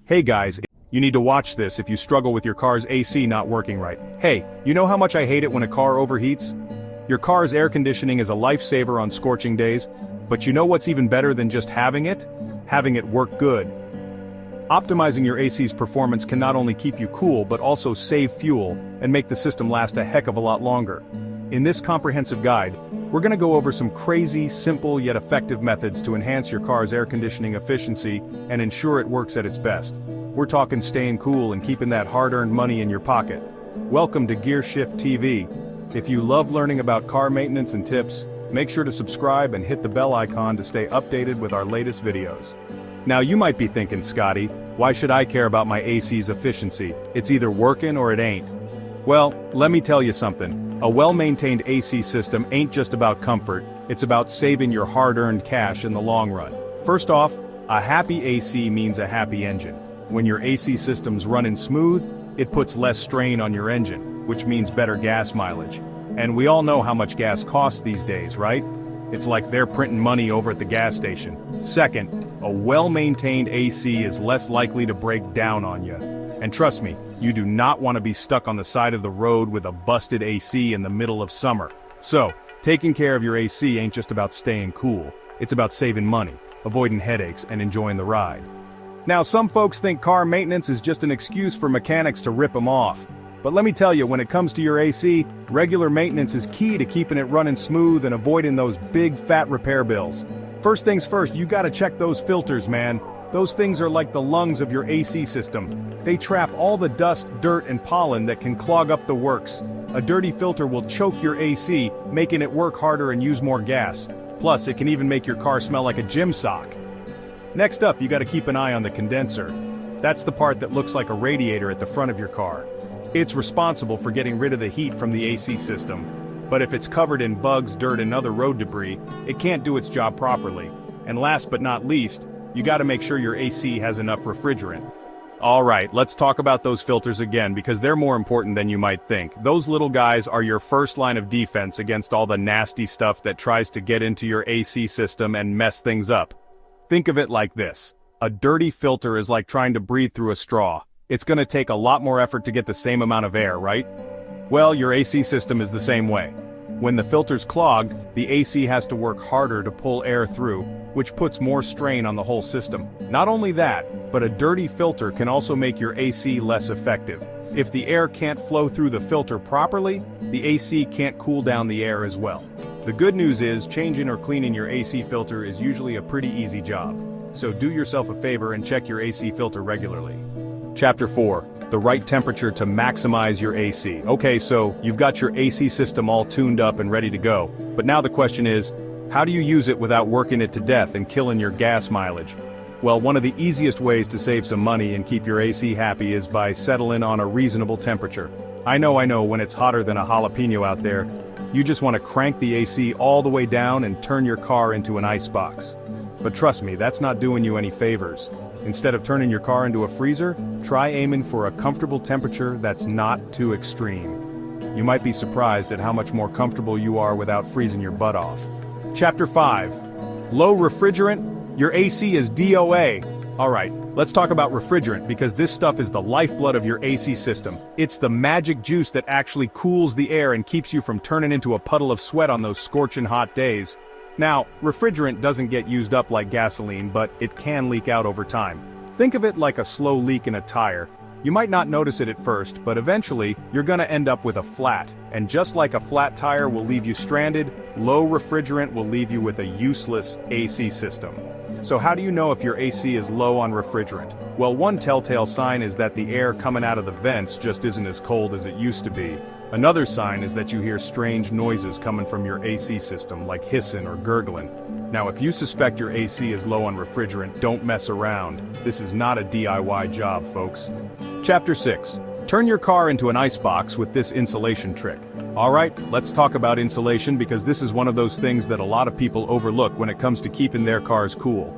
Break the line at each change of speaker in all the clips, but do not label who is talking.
Hey guys, you need to watch this if you struggle with your car's AC not working right. Hey, you know how much I hate it when a car overheats? Your car's air conditioning is a lifesaver on scorching days, but you know what's even better than just having it? Having it work good. Optimizing your AC's performance can not only keep you cool but also save fuel and make the system last a heck of a lot longer. In this comprehensive guide, we're going to go over some crazy, simple yet effective methods to enhance your car's air conditioning efficiency and ensure it works at its best. We're talking staying cool and keeping that hard-earned money in your pocket. Welcome to GearShift TV. If you love learning about car maintenance and tips, make sure to subscribe and hit the bell icon to stay updated with our latest videos. Now you might be thinking, Scotty, why should I care about my AC's efficiency? It's either working or it ain't. Well, let me tell you something. A well-maintained AC system ain't just about comfort, it's about saving your hard-earned cash in the long run. First off, a happy AC means a happy engine. When your AC system's running smooth, it puts less strain on your engine, which means better gas mileage. And we all know how much gas costs these days, right? It's like they're printing money over at the gas station. Second, a well-maintained AC is less likely to break down on you. And trust me, you do not want to be stuck on the side of the road with a busted AC in the middle of summer. So, taking care of your AC ain't just about staying cool, it's about saving money, avoiding headaches, and enjoying the ride. Now some folks think car maintenance is just an excuse for mechanics to rip them off. But let me tell you, when it comes to your AC, regular maintenance is key to keeping it running smooth and avoiding those big fat repair bills. First things first, you gotta check those filters, man. Those things are like the lungs of your AC system. They trap all the dust, dirt, and pollen that can clog up the works. A dirty filter will choke your AC, making it work harder and use more gas. Plus, it can even make your car smell like a gym sock. Next up, you gotta keep an eye on the condenser. That's the part that looks like a radiator at the front of your car. It's responsible for getting rid of the heat from the AC system. But if it's covered in bugs, dirt, and other road debris, it can't do its job properly. And last but not least, you gotta make sure your AC has enough refrigerant. Alright, let's talk about those filters again because they're more important than you might think. Those little guys are your first line of defense against all the nasty stuff that tries to get into your AC system and mess things up. Think of it like this. A dirty filter is like trying to breathe through a straw. It's gonna take a lot more effort to get the same amount of air, right? Well, your AC system is the same way. When the filter's clogged, the AC has to work harder to pull air through, which puts more strain on the whole system. Not only that, but a dirty filter can also make your AC less effective. If the air can't flow through the filter properly, the AC can't cool down the air as well. The good news is, changing or cleaning your AC filter is usually a pretty easy job. So do yourself a favor and check your AC filter regularly. Chapter 4. The right temperature to maximize your AC. Okay, so you've got your AC system all tuned up and ready to go. But now the question is, how do you use it without working it to death and killing your gas mileage? Well, one of the easiest ways to save some money and keep your AC happy is by settling on a reasonable temperature. I know, when it's hotter than a jalapeno out there, you just want to crank the AC all the way down and turn your car into an icebox. But trust me, that's not doing you any favors. Instead of turning your car into a freezer, try aiming for a comfortable temperature that's not too extreme. You might be surprised at how much more comfortable you are without freezing your butt off. Chapter 5. Low refrigerant? Your AC is DOA. Alright, let's talk about refrigerant because this stuff is the lifeblood of your AC system. It's the magic juice that actually cools the air and keeps you from turning into a puddle of sweat on those scorching hot days. Now, refrigerant doesn't get used up like gasoline, but it can leak out over time. Think of it like a slow leak in a tire. You might not notice it at first, but eventually, you're gonna end up with a flat. And just like a flat tire will leave you stranded, low refrigerant will leave you with a useless AC system. So how do you know if your AC is low on refrigerant? Well, one telltale sign is that the air coming out of the vents just isn't as cold as it used to be. Another sign is that you hear strange noises coming from your AC system, like hissing or gurgling. Now, if you suspect your AC is low on refrigerant, don't mess around. This is not a DIY job, folks. Chapter 6. Turn your car into an icebox with this insulation trick. Alright, let's talk about insulation because this is one of those things that a lot of people overlook when it comes to keeping their cars cool.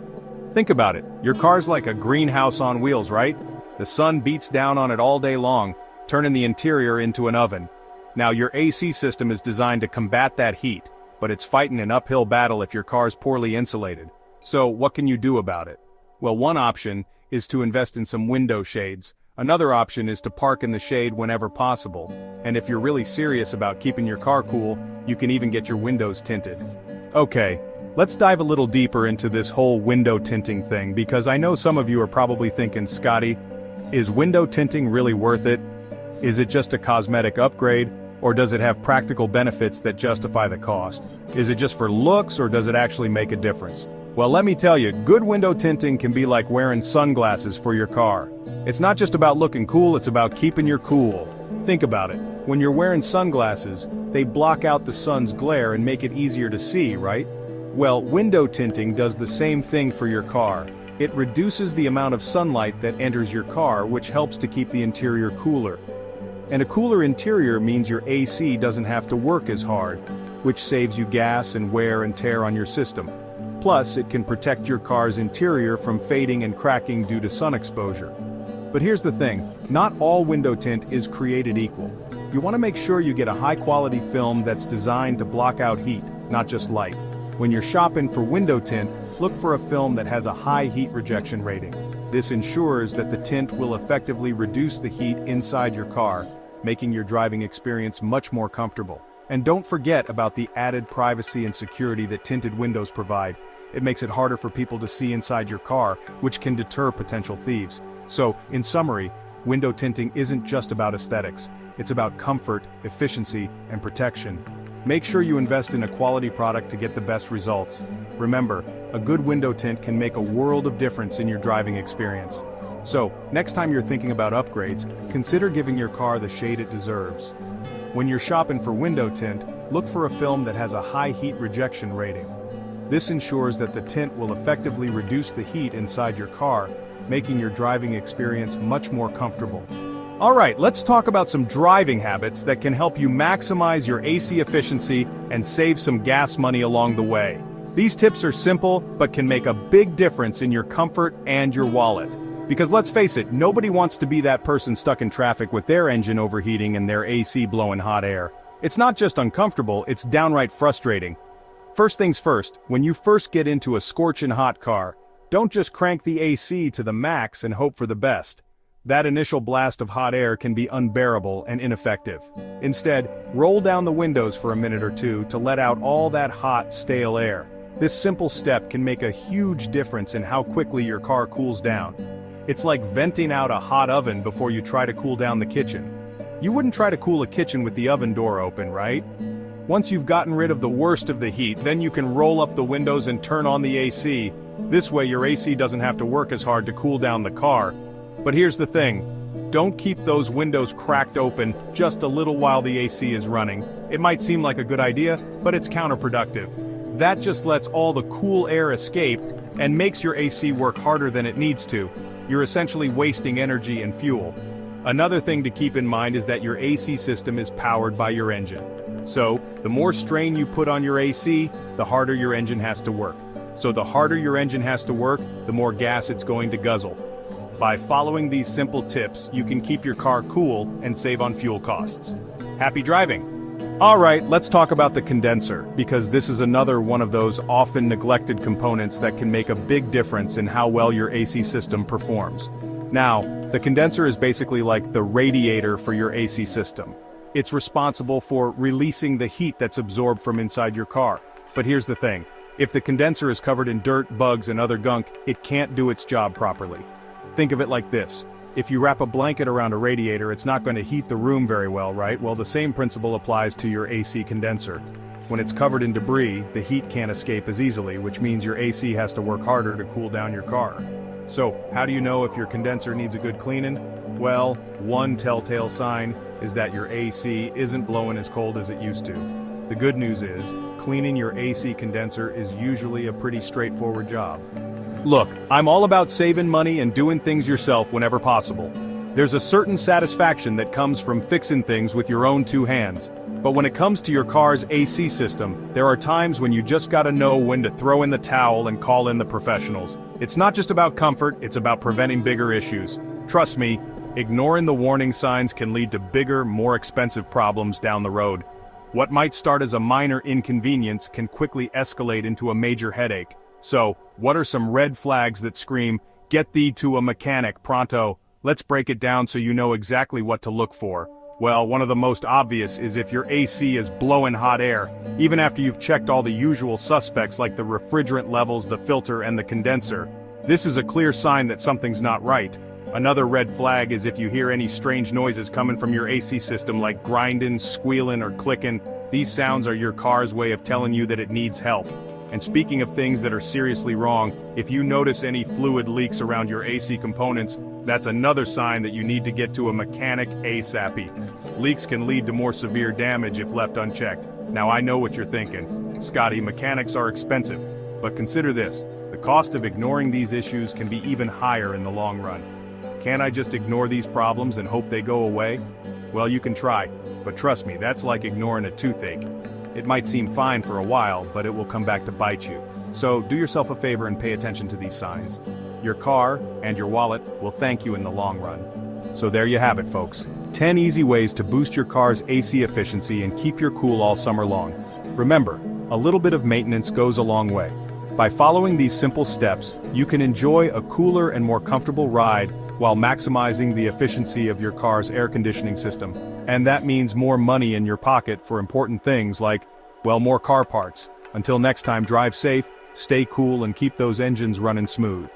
Think about it, your car's like a greenhouse on wheels, right? The sun beats down on it all day long, turning the interior into an oven. Now your AC system is designed to combat that heat, but it's fighting an uphill battle if your car's poorly insulated. So what can you do about it? Well, one option is to invest in some window shades. Another option is to park in the shade whenever possible. And if you're really serious about keeping your car cool, you can even get your windows tinted. Okay, let's dive a little deeper into this whole window tinting thing, because I know some of you are probably thinking, Scotty, is window tinting really worth it? Is it just a cosmetic upgrade, or does it have practical benefits that justify the cost? Is it just for looks, or does it actually make a difference? Well, let me tell you, good window tinting can be like wearing sunglasses for your car. It's not just about looking cool, it's about keeping your cool. Think about it. When you're wearing sunglasses, they block out the sun's glare and make it easier to see, right? Well, window tinting does the same thing for your car. It reduces the amount of sunlight that enters your car, which helps to keep the interior cooler. And a cooler interior means your AC doesn't have to work as hard, which saves you gas and wear and tear on your system. Plus, it can protect your car's interior from fading and cracking due to sun exposure. But here's the thing, not all window tint is created equal. You want to make sure you get a high-quality film that's designed to block out heat, not just light. When you're shopping for window tint, look for a film that has a high heat rejection rating. This ensures that the tint will effectively reduce the heat inside your car, making your driving experience much more comfortable. And don't forget about the added privacy and security that tinted windows provide. It makes it harder for people to see inside your car, which can deter potential thieves. So, in summary, window tinting isn't just about aesthetics. It's about comfort, efficiency, and protection. Make sure you invest in a quality product to get the best results. Remember, a good window tint can make a world of difference in your driving experience. So, next time you're thinking about upgrades, consider giving your car the shade it deserves. When you're shopping for window tint, look for a film that has a high heat rejection rating. This ensures that the tint will effectively reduce the heat inside your car, making your driving experience much more comfortable. Alright, let's talk about some driving habits that can help you maximize your AC efficiency and save some gas money along the way. These tips are simple, but can make a big difference in your comfort and your wallet. Because let's face it, nobody wants to be that person stuck in traffic with their engine overheating and their AC blowing hot air. It's not just uncomfortable, it's downright frustrating. First things first, when you first get into a scorching hot car, don't just crank the AC to the max and hope for the best. That initial blast of hot air can be unbearable and ineffective. Instead, roll down the windows for a minute or two to let out all that hot, stale air. This simple step can make a huge difference in how quickly your car cools down. It's like venting out a hot oven before you try to cool down the kitchen. You wouldn't try to cool a kitchen with the oven door open, right? Once you've gotten rid of the worst of the heat, then you can roll up the windows and turn on the AC. This way your AC doesn't have to work as hard to cool down the car. But here's the thing, don't keep those windows cracked open just a little while the AC is running. It might seem like a good idea, but it's counterproductive. That just lets all the cool air escape and makes your AC work harder than it needs to. You're essentially wasting energy and fuel. Another thing to keep in mind is that your AC system is powered by your engine. So, the more strain you put on your AC, the harder your engine has to work. So the harder your engine has to work, the more gas it's going to guzzle. By following these simple tips, you can keep your car cool and save on fuel costs. Happy driving! Alright, let's talk about the condenser, because this is another one of those often neglected components that can make a big difference in how well your AC system performs. Now, the condenser is basically like the radiator for your AC system. It's responsible for releasing the heat that's absorbed from inside your car. But here's the thing, if the condenser is covered in dirt, bugs, and other gunk, it can't do its job properly. Think of it like this. If you wrap a blanket around a radiator, it's not going to heat the room very well, right? Well, the same principle applies to your AC condenser. When it's covered in debris, the heat can't escape as easily, which means your AC has to work harder to cool down your car. So, how do you know if your condenser needs a good cleaning? Well, one telltale sign is that your AC isn't blowing as cold as it used to. The good news is, cleaning your AC condenser is usually a pretty straightforward job. Look, I'm all about saving money and doing things yourself whenever possible. There's a certain satisfaction that comes from fixing things with your own two hands. But when it comes to your car's AC system, there are times when you just gotta know when to throw in the towel and call in the professionals. It's not just about comfort, it's about preventing bigger issues. Trust me, ignoring the warning signs can lead to bigger, more expensive problems down the road. What might start as a minor inconvenience can quickly escalate into a major headache. So, what are some red flags that scream, Get thee to a mechanic, pronto. Let's break it down so you know exactly what to look for. Well, one of the most obvious is if your AC is blowing hot air, even after you've checked all the usual suspects like the refrigerant levels, the filter, and the condenser. This is a clear sign that something's not right. Another red flag is if you hear any strange noises coming from your AC system like grinding, squealing, or clicking. These sounds are your car's way of telling you that it needs help. And speaking of things that are seriously wrong, if you notice any fluid leaks around your AC components, that's another sign that you need to get to a mechanic ASAP. Leaks can lead to more severe damage if left unchecked. Now I know what you're thinking. Scotty, mechanics are expensive. But consider this, the cost of ignoring these issues can be even higher in the long run. Can't I just ignore these problems and hope they go away? Well, you can try, but trust me, that's like ignoring a toothache. It might seem fine for a while, but it will come back to bite you. So do yourself a favor and pay attention to these signs. Your car and your wallet will thank you in the long run. So there you have it, folks. 10 easy ways to boost your car's AC efficiency and keep your cool all summer long. Remember, a little bit of maintenance goes a long way. By following these simple steps, you can enjoy a cooler and more comfortable ride while maximizing the efficiency of your car's air conditioning system. And that means more money in your pocket for important things like, well, more car parts. Until next time, drive safe, stay cool, and keep those engines running smooth.